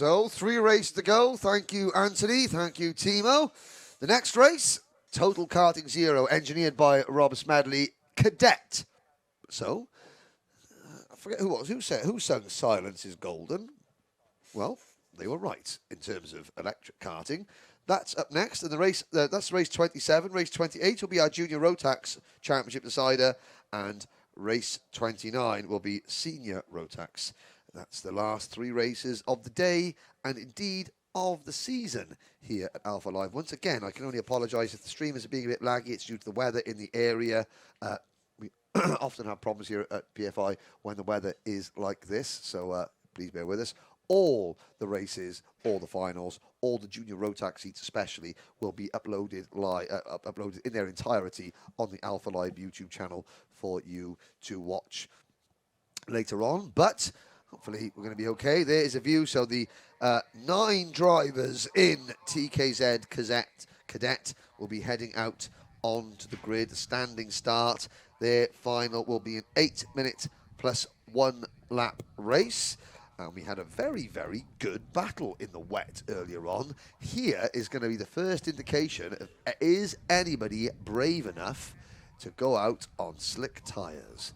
So 3 races to go. Thank you, Anthony. Thank you, Timo. The next race, Total Karting Zero, engineered by Rob Smedley, Cadet. So, I forget who was. Who sung Silence is Golden? Well, they were right in terms of electric karting. That's up next. And the race, that's race 27. Race 28 will be our Junior Rotax Championship decider. And race 29 will be Senior Rotax. That's the last 3 races of the day and indeed of the season here at Alpha Live. Once again, I can only apologise if the streamers are being a bit laggy. It's due to the weather in the area. We often have problems here at PFI when the weather is like this, so please bear with us. All the races, all the finals, all the Junior Rotax seats especially will be uploaded uploaded in their entirety on the Alpha Live YouTube channel for you to watch later on. But hopefully we're going to be okay. There is a view. So the 9 drivers in TKZ Cadet will be heading out onto the grid. The standing start. Their final will be an 8-minute plus 1 lap race. And we had a very, very good battle in the wet earlier on. Here is going to be the first indication of, is anybody brave enough to go out on slick tyres?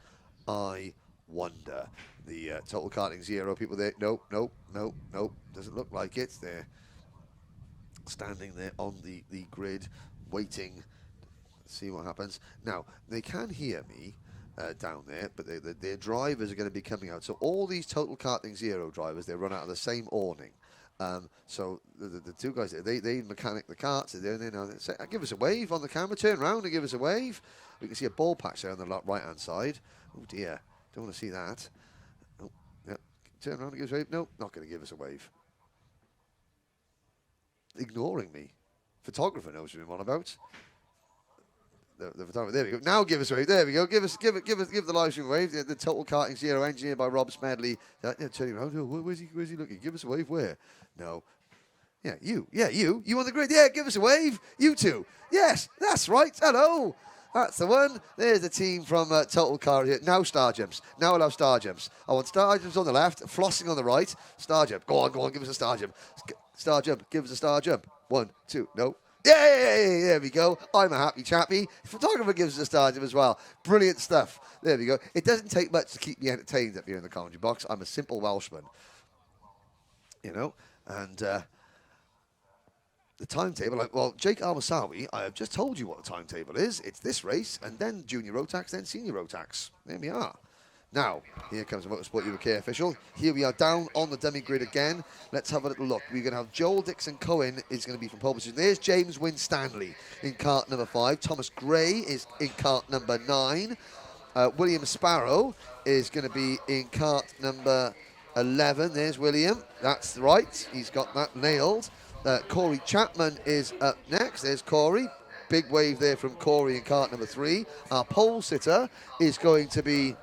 I wonder. The Total Karting Zero people there, nope, doesn't look like it. They're standing there on the grid, waiting to see what happens. Now, they can hear me down there, but their drivers are going to be coming out. So all these Total Karting Zero drivers, they run out of the same awning. So the 2 guys, they mechanic the karts. They're there now. They say, give us a wave on the camera. Turn around and give us a wave. We can see a ball patch there on the right-hand side. Oh, dear. Don't want to see that. Oh, yeah. Turn around and give us a wave. No, not going to give us a wave. Ignoring me. Photographer knows what I'm on about. The photographer. There we go. Now give us a wave. There we go. Give the live stream wave. The Total Karting Zero, engineered by Rob Smedley. Turning around. Oh, where's he looking? Give us a wave. Where? No. Yeah, you. Yeah, you. You on the grid. Yeah, give us a wave. You 2. Yes, that's right. Hello. That's the one. There's the team from Total Karting. Now star jumps. Now I'll have star jumps. I want star jumps on the left, flossing on the right. Star jump. Go on. Give us a star jump. Star jump. Give us a star jump. 1, 2. No. Yay! There we go. I'm a happy chappy. The photographer gives us a star jump as well. Brilliant stuff. There we go. It doesn't take much to keep me entertained up here in the commentary box. I'm a simple Welshman. You know? And the timetable, well, Jake Almasawi, I have just told you what the timetable is. It's this race, and then Junior Rotax, then Senior Rotax. There we are. Now, here comes the Motorsport UK official. Here we are down on the dummy grid again. Let's have a little look. We're going to have Joel Dixon-Cohen is going to be from pole position. There's James Winstanley in kart number 5. Thomas Gray is in kart number 9. William Sparrow is going to be in kart number 11. There's William. That's right. He's got that nailed. Corey Chapman is up next. There's Corey. Big wave there from Corey in kart number 3. Our pole sitter is going to be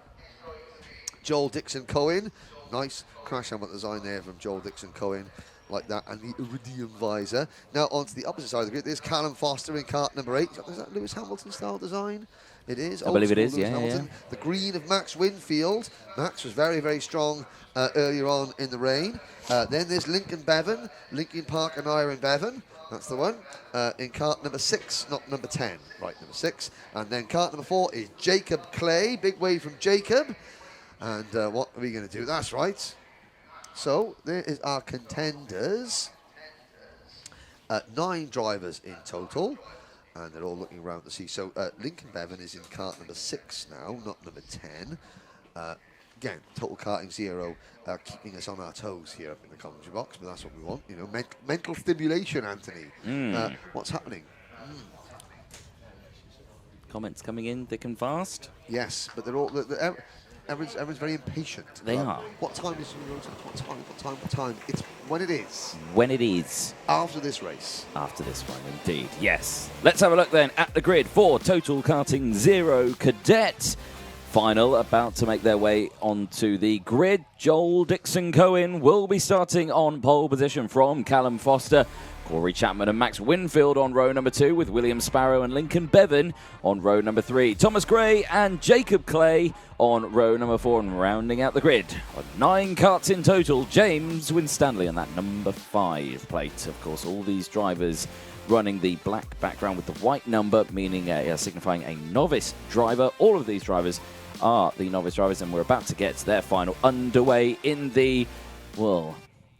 Joel Dixon-Cohen. Nice crash helmet design there from Joel Dixon-Cohen, like that, and the iridium visor. Now onto the opposite side of the grid. There's Callum Foster in kart number 8. Is that Lewis Hamilton style design? It is. I believe it is, yeah. The green of Max Winfield. Max was very, very strong earlier on in the rain. Then there's Lincoln Bevan, Lincoln Park and Iron Bevan. That's the one. In kart number 6, not number 10. Right, number 6. And then kart number 4 is Jacob Clay. Big wave from Jacob. And what are we going to do? That's right. So there is our contenders. 9 drivers in total. And they're all looking around to see. So Lincoln Bevan is in kart number 6 now, not number 10. Again, Total Karting Zero keeping us on our toes here up in the commentary box, but that's what we want. You know, mental stimulation, Anthony. What's happening? Comments coming in thick and fast. Yes, but they're all... Everyone's very impatient. They are. What time is the road? What time? It's when it is. When it is. After this race. After this one, indeed. Yes. Let's have a look then at the grid for Total Karting Zero Cadet. Final about to make their way onto the grid. Joel Dixon-Cohen will be starting on pole position from Callum Foster. Corey Chapman and Max Winfield on row number 2, with William Sparrow and Lincoln Bevan on row number 3. Thomas Gray and Jacob Clay on row number 4, and rounding out the grid. 9 karts in total, James Winstanley on that number 5 plate. Of course, all these drivers running the black background with the white number, meaning signifying a novice driver. All of these drivers are the novice drivers, and we're about to get their final underway in the, well,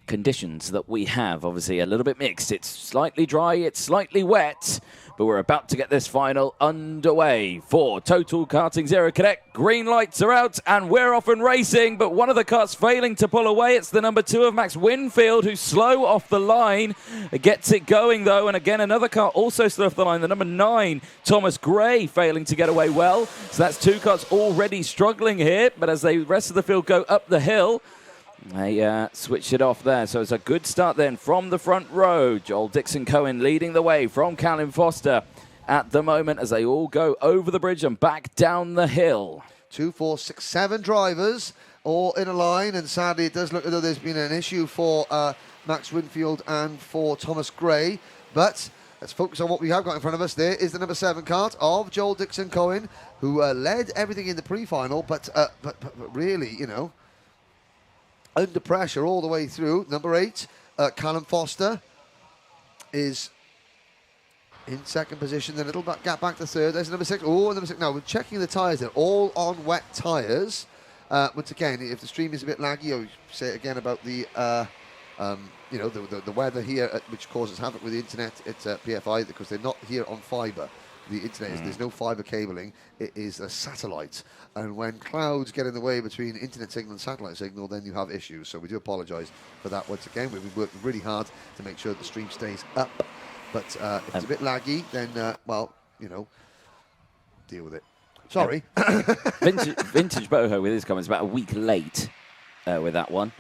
conditions that we have. Obviously a little bit mixed. It's slightly dry, it's slightly wet, but we're about to get this final underway for Total Karting Zero Cadet. Green lights are out and we're off and racing, but one of the karts failing to pull away. It's the number 2 of Max Winfield, who's slow off the line. Gets it going though, and again another car also slow off the line. The number 9, Thomas Gray, failing to get away well. So that's 2 karts already struggling here, but as the rest of the field go up the hill, they switched it off there. So it's a good start then from the front row. Joel Dixon-Cohen leading the way from Callum Foster at the moment as they all go over the bridge and back down the hill. 2, 4, 6, 7 drivers all in a line, and sadly it does look as though there's been an issue for Max Winfield and for Thomas Gray. But let's focus on what we have got in front of us. There is the number 7 kart of Joel Dixon-Cohen, who led everything in the pre-final, but really, you know, under pressure all the way through. Number 8, Callum Foster, is in 2nd position. Then a little gap back to 3rd. There's number 6. Oh, number 6. Now, we're checking the tyres. They're all on wet tyres. Once again, if the stream is a bit laggy, I'll say it again about the, you know, the weather here, which causes havoc with the internet at PFI, because they're not here on fibre. The internet there's no fibre cabling. It is a satellite, and when clouds get in the way between internet signal and satellite signal, then you have issues. So we do apologise for that once again. We've worked really hard to make sure the stream stays up, but if it's a bit laggy, then well, you know, deal with it. Sorry. Vintage Boho with his comments about a week late with that one.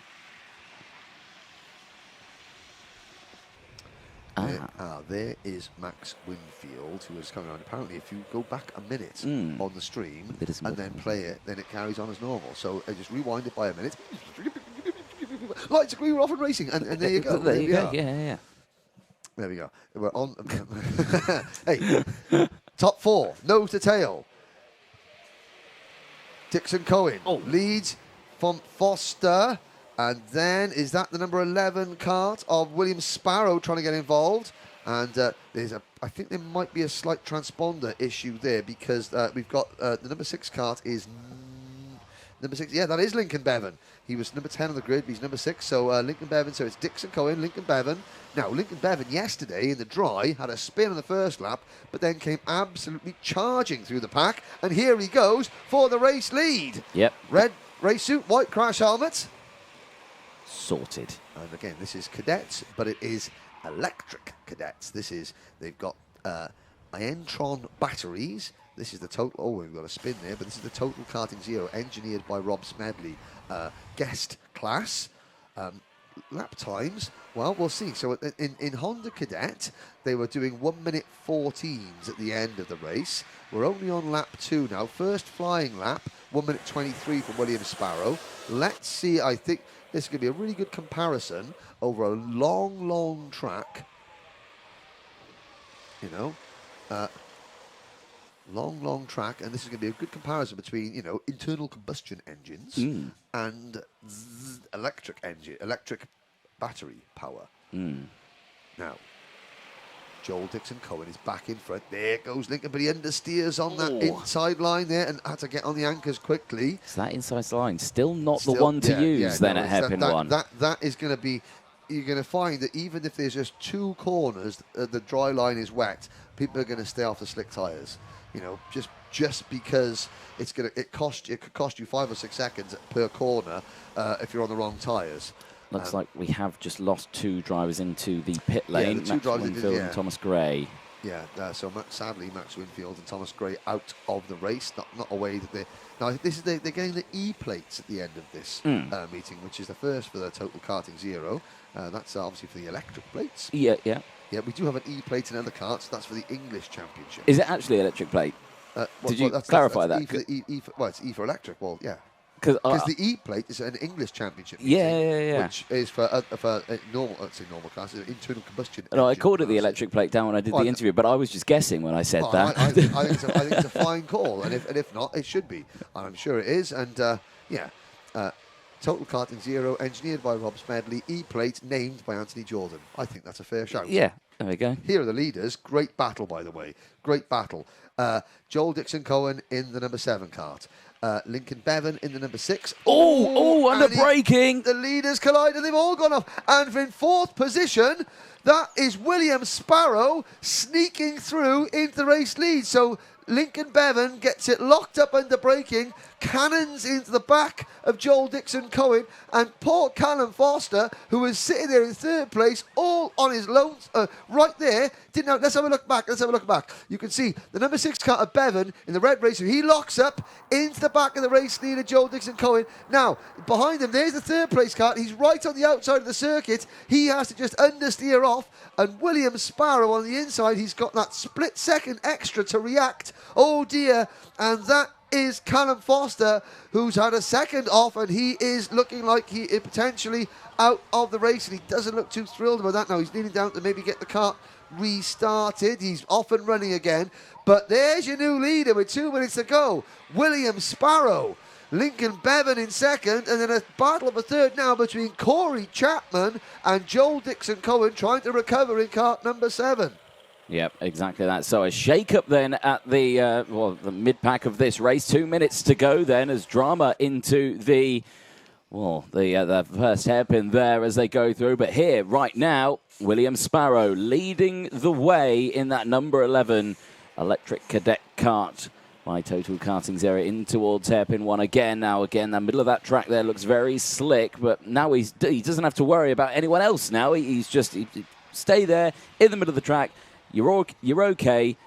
There is Max Winfield, who is coming on. Apparently, if you go back a minute on the stream and then play it, then it carries on as normal. So I just rewind it by a minute. Lights, we were off and racing, and there you go. There you go. Yeah. There we go. We're on. Hey, top 4, nose to tail. Dixon-Cohen leads from Foster. And then, is that the number 11 kart of William Sparrow trying to get involved? And I think there might be a slight transponder issue there, because we've got the number 6 kart is number 6. Yeah, that is Lincoln Bevan. He was number 10 on the grid, but he's number 6. So Lincoln Bevan, so it's Dixon-Cohen, Lincoln Bevan. Now, Lincoln Bevan yesterday in the dry had a spin on the first lap, but then came absolutely charging through the pack. And here he goes for the race lead. Yep. Red race suit, white crash helmet. Sorted. And again, this is Cadets, but it is electric Cadets. They've got Ientron batteries. This is the total, we've got a spin there, but this is the Total Karting Zero, engineered by Rob Smedley, guest class. Lap times, well, we'll see. So in Honda Cadet, they were doing 1 minute 14s at the end of the race. We're only on lap 2 now. First flying lap, 1 minute 23 for William Sparrow. Let's see, I think this is going to be a really good comparison over a long track. You know, long track, and this is going to be a good comparison between, you know, internal combustion engines and electric battery power. Now, Joel Dixon-Cohen is back in front. There goes Lincoln, but he understeers on that inside line there and had to get on the anchors quickly. So that inside line still not the one to use then at hairpin 1. That is going to be, you're going to find that even if there's just 2 corners, the dry line is wet, people are going to stay off the slick tyres. You know, just because it could cost you 5 or 6 seconds per corner if you're on the wrong tyres. Looks like we have just lost 2 drivers into the pit lane. The 2 Max drivers Winfield and Thomas Gray. Yeah, so sadly, Max Winfield and Thomas Gray out of the race. Not a way that they. Now they're getting the E plates at the end of this meeting, which is the first for the Total Karting Zero. That's obviously for the electric plates. Yeah. Yeah, we do have an E plate in other karts. That's for the English Championship. Is it actually electric plate? Did you clarify that? Well, it's E for electric. Well, yeah. Because the E plate is an English championship meeting, yeah. which is for normal, let's say normal classes, internal combustion. No, I called it the electric plate down when I did the interview, but I was just guessing when I said that. I think it's a fine call, and if not, it should be. And I'm sure it is. And Total Karting Zero, engineered by Rob Smedley, E-plate named by Anthony Jordan. I think that's a fair shout. Yeah, there we go. Here are the leaders. Great battle, by the way. Great battle. Joel Dixon-Cohen in the number 7 kart. Lincoln Bevan in the number 6. Under braking. The leaders collide and they've all gone off. And in 4th position, that is William Sparrow sneaking through into the race lead. So Lincoln Bevan gets it locked up under braking, cannons into the back of Joel Dixon-Cohen, and poor Callum Foster, who was sitting there in 3rd place, all on his loan, right there. Didn't know. Let's have a look back. You can see the number 6 car of Bevan in the red racer. He locks up into the back of the race leader, Joel Dixon-Cohen. Now, behind him, there's the 3rd place car. He's right on the outside of the circuit. He has to just understeer off. And William Sparrow on the inside, he's got that split second extra to react. Oh dear. And that is Callum Foster, who's had a second off, and he is looking like he is potentially out of the race, and he doesn't look too thrilled about that now. He's kneeling down to maybe get the car restarted. He's off and running again. But there's your new leader with 2 minutes to go. William Sparrow. Lincoln Bevan in 2nd, and then a battle of a 3rd now between Corey Chapman and Joel Dixon-Cohen trying to recover in kart number 7. Yep, exactly that. So a shake-up then at the mid-pack of this race. 2 minutes to go then as drama into the first hairpin there as they go through. But here, right now, William Sparrow leading the way in that number 11 electric cadet kart by Total Karting Zero in towards hairpin 1 again. Now, again, the middle of that track there looks very slick, but now he doesn't have to worry about anyone else now. He stay there in the middle of the track. You're okay.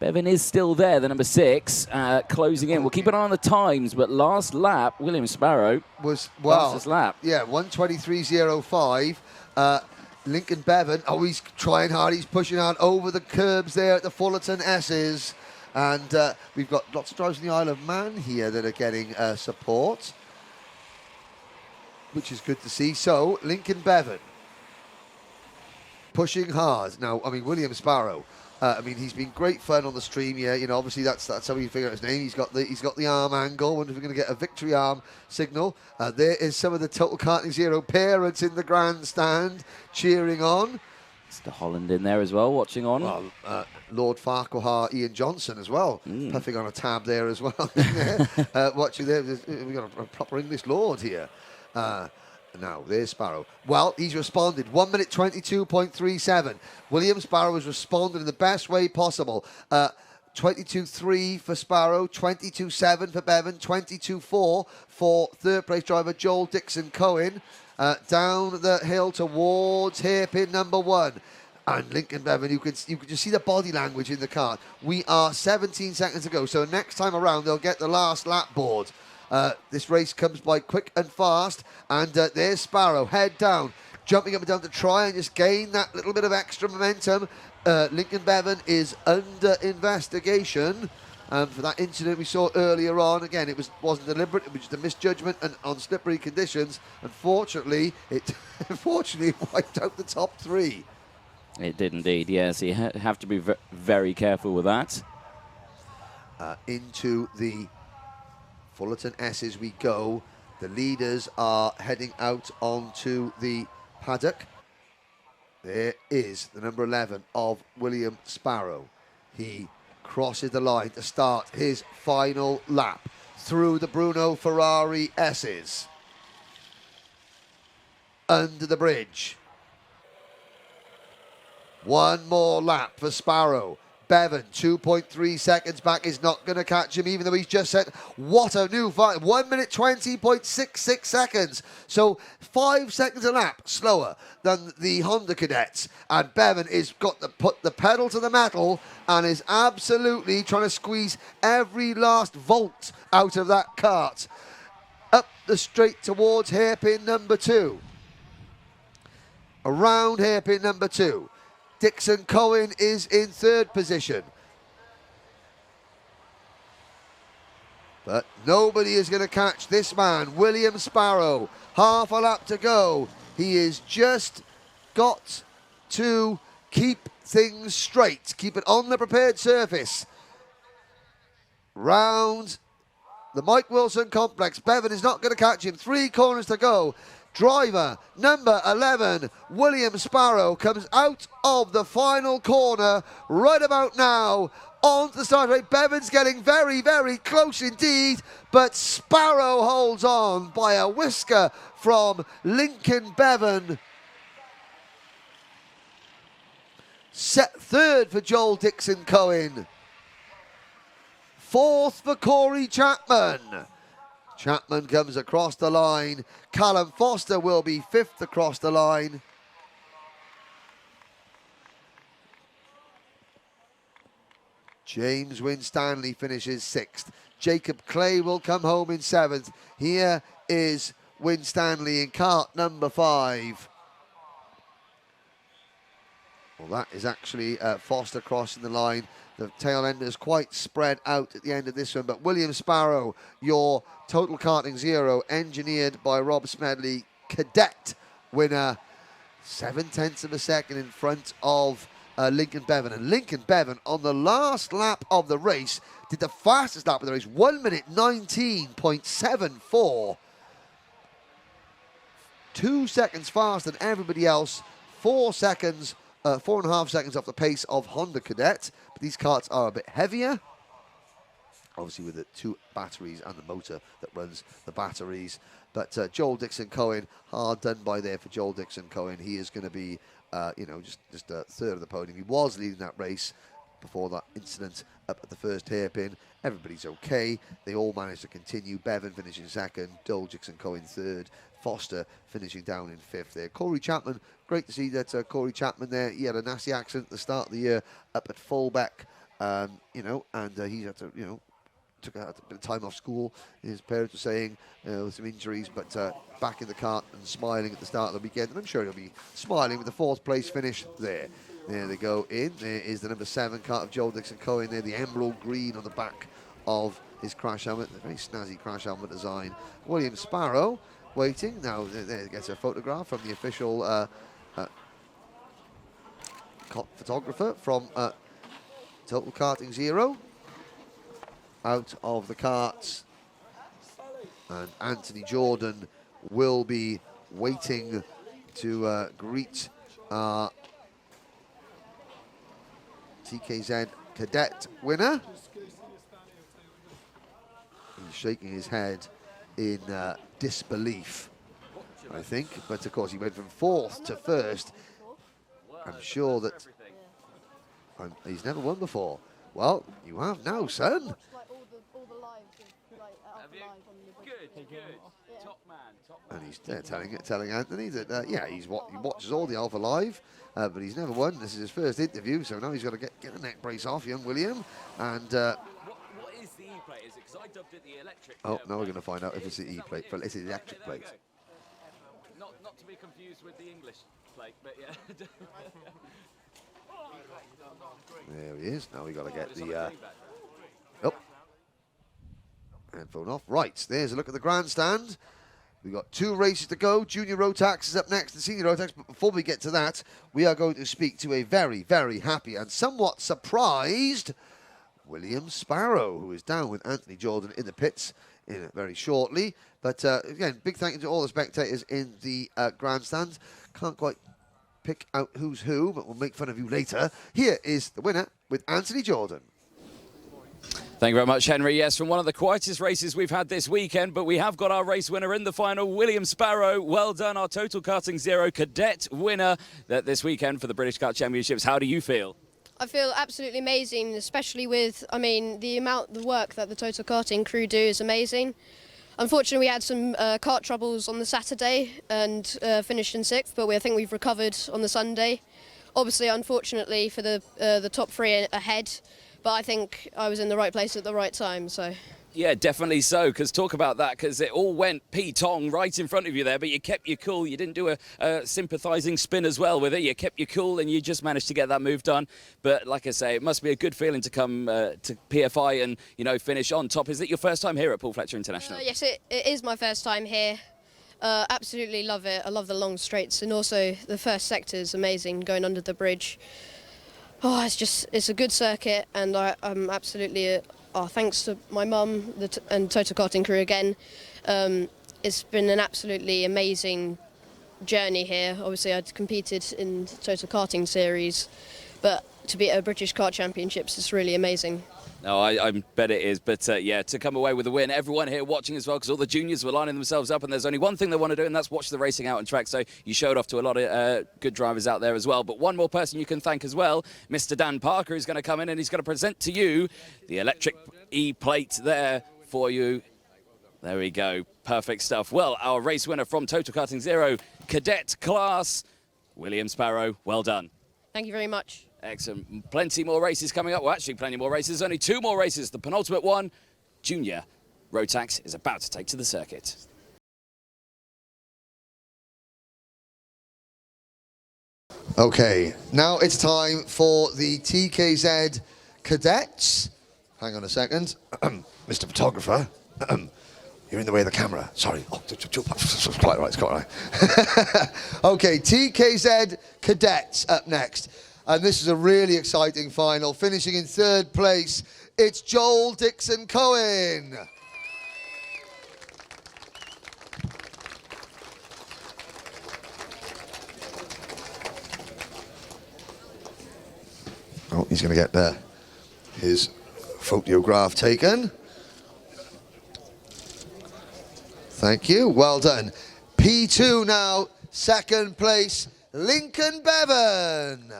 Bevan is still there, the number 6, closing in. We'll keep an eye on the times, but last lap, William Sparrow was, fastest lap. Yeah, 1:23.05. Lincoln Bevan, he's trying hard. He's pushing hard over the curbs there at the Fullerton S's. And we've got lots of drivers in the Isle of Man here that are getting support, which is good to see. So, Lincoln Bevan pushing hard. Now, William Sparrow, he's been great fun on the stream here. You know, obviously that's how you figure out his name. He's got the arm angle. Wonder if we're going to get a victory arm signal. There is some of the Total Karting Zero parents in the grandstand cheering on. Mr. Holland in there as well, watching on. Well, Lord Farquhar, Ian Johnson as well, puffing on a tab there as well. Watching there, we've got a proper English lord here. Now, there's Sparrow. Well, he's responded. 1 minute 22.37. William Sparrow has responded in the best way possible. 22.3 for Sparrow, 22.7 for Bevan, 22.4 for 3rd place driver Joel Dixon-Cohen. Down the hill towards hairpin number 1. And Lincoln Bevan, you can just see the body language in the car. We are 17 seconds to go, so next time around they'll get the last lap board. This race comes by quick and fast, and there's Sparrow, head down, jumping up and down to try and just gain that little bit of extra momentum. Lincoln Bevan is under investigation for that incident we saw earlier on. Again, it wasn't deliberate, it was just a misjudgment and on slippery conditions. Unfortunately, it wiped out the top 3. It did indeed, yes. You have to be very careful with that. Into the Fullerton S's we go. The leaders are heading out onto the paddock. There is the number 11 of William Sparrow. He crosses the line to start his final lap through the Bruno Ferrari S's. Under the bridge. One more lap for Sparrow. Bevan, 2.3 seconds back, is not going to catch him, even though he's just set. What a new fight. 1 minute 20.66 seconds. So 5 seconds a lap slower than the Honda cadets. And Bevan is got to put the pedal to the metal and is absolutely trying to squeeze every last volt out of that kart. Up the straight towards hairpin number 2. Around hairpin number 2. Dixon-Cohen is in 3rd position. But nobody is going to catch this man, William Sparrow. Half a lap to go. He is just got to keep things straight. Keep it on the prepared surface. Round the Mike Wilson complex. Bevan is not going to catch him. 3 corners to go. Driver number 11, William Sparrow, comes out of the final corner right about now. On to the start rate. Bevan's getting very, very close indeed, but Sparrow holds on by a whisker from Lincoln Bevan. Set third for Joel Dixon Cohen. Fourth for Corey Chapman. Chapman comes across the line. Callum Foster will be 5th across the line. James Winstanley finishes 6th. Jacob Clay will come home in 7th. Here is Winstanley in cart number 5. Well, that is actually Foster crossing the line. The tail end is quite spread out at the end of this one. But William Sparrow, your Total Karting Zero, engineered by Rob Smedley, Cadet winner, 7/10 of a second in front of Lincoln Bevan. And Lincoln Bevan, on the last lap of the race, did the fastest lap of the race, 1 minute 19.74. 2 seconds faster than everybody else. 4 seconds, 4.5 seconds off the pace of Honda Cadet. But these karts are a bit heavier, obviously with the 2 batteries and the motor that runs the batteries. But Joel Dixon Cohen, hard done by there for Joel Dixon Cohen. He is going to be, just a third of the podium. He was leading that race before that incident up at the first hairpin. Everybody's okay. They all managed to continue. Bevan finishing 2nd, Joel Dixon Cohen 3rd, Foster finishing down in 5th there. Corey Chapman, great to see that Corey Chapman there. He had a nasty accident at the start of the year up at fullback, and he had to, took a bit of time off school. His parents were saying with some injuries, but back in the kart and smiling at the start of the weekend. And I'm sure he'll be smiling with the 4th place finish there. There they go in. There is the number 7 kart of Joel Dixon Cohen there, the emerald green on the back of his crash helmet. A very snazzy crash helmet design. William Sparrow waiting. Now there gets a photograph from the official photographer from Total Karting Zero. Out of the karts, and Anthony Jordan will be waiting to greet our TKZ Cadet winner. He's shaking his head in disbelief, I think, but of course he went from 4th to 1st. I'm sure that he's never won before. Well, you have now, son. Good. Top man. And he's there telling Anthony that, he watches all the Alpha Live, but he's never won. This is his first interview, so now he's got to get the neck brace off, young William. And what is the E-plate? Is it, because I dubbed it the electric? Oh, now we're going to find out if it's the E-plate. But it's the electric plate. Not to be confused with the English plate, but yeah. There he is. Now we got to get the headphone off. Right, there's a look at the grandstand. We've got 2 races to go. Junior Rotax is up next, and Senior Rotax. But before we get to that, we are going to speak to a very, very happy and somewhat surprised William Sparrow, who is down with Anthony Jordan in the pits very shortly. But again, big thank you to all the spectators in the grandstand. Can't quite pick out who's who, but we'll make fun of you later. Here is the winner with Anthony Jordan. Thank you very much, Henry. Yes, from one of the quietest races we've had this weekend, but we have got our race winner in the final, William Sparrow. Well done, our Total Karting Zero Cadet winner this weekend for the British Kart Championships. How do you feel? I feel absolutely amazing, especially with, the work that the Total Karting crew do is amazing. Unfortunately, we had some kart troubles on the Saturday and finished in 6th, but I think we've recovered on the Sunday. Obviously, unfortunately, for the top 3 ahead, but I think I was in the right place at the right time, so Yeah, definitely so, because talk about that, because it all went P-tong right in front of you there, but you kept your cool. You didn't do a sympathising spin as well with it. You kept your cool and you just managed to get that move done. But like I say, it must be a good feeling to come to PFI and, you know, finish on top. Is it your first time here at Paul Fletcher International? Yes, it is my first time here. Absolutely love it. I love the long straights, and also the first sector is amazing, going under the bridge. Oh, it's a good circuit, and I'm absolutely... thanks to my mum and Total Karting crew again. It's been an absolutely amazing journey here. Obviously, I'd competed in Total Karting series, but to be at British Kart Championships is really amazing. No, I bet it is. But yeah, to come away with a win, everyone here watching as well, because all the juniors were lining themselves up, and there's only one thing they want to do, and that's watch the racing out on track. So you showed off to a lot of good drivers out there as well. But one more person you can thank as well, Mr. Dan Parker, is going to come in and he's going to present to you the electric E-plate there for you. There we go. Perfect stuff. Well, our race winner from Total Karting Zero, Cadet class, William Sparrow. Well done. Thank you very much. Excellent. Plenty more races coming up. Well, actually, plenty more races. Only 2 more races. The penultimate one, Junior Rotax, is about to take to the circuit. Okay, now it's time for the TKZ cadets. Hang on a second. Mr. Photographer, you're in the way of the camera. Sorry. Oh, it's quite right, it's quite right. Okay, TKZ cadets up next. And this is a really exciting final. Finishing in 3rd place, it's Joel Dixon Cohen. Oh, he's going to get his photograph taken. Thank you, well done. P2 now, 2nd place, Lincoln Bevan.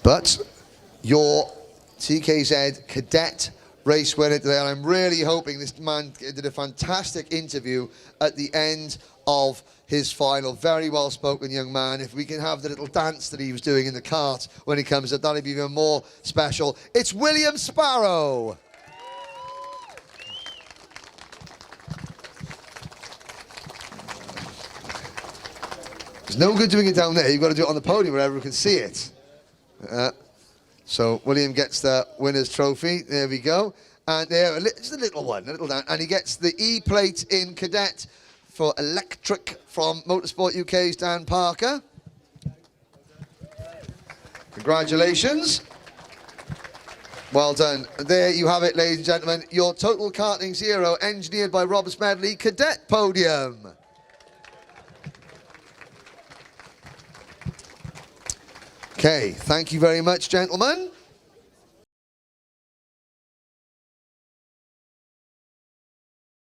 But your TKZ cadet race winner today, and I'm really hoping this man did a fantastic interview at the end of his final. Very well spoken young man. If we can have the little dance that he was doing in the kart when he comes up, that'll be even more special. It's William Sparrow. It's no good doing it down there. You've got to do it on the podium where everyone can see it. So William gets the winner's trophy. There we go. And there, just a little one, a little down. And he gets the E-plate in cadet for electric from Motorsport UK's Dan Parker. Congratulations. Well done. There you have it, ladies and gentlemen. Your Total Karting Zero, engineered by Rob Smedley, cadet podium. Okay, thank you very much, gentlemen.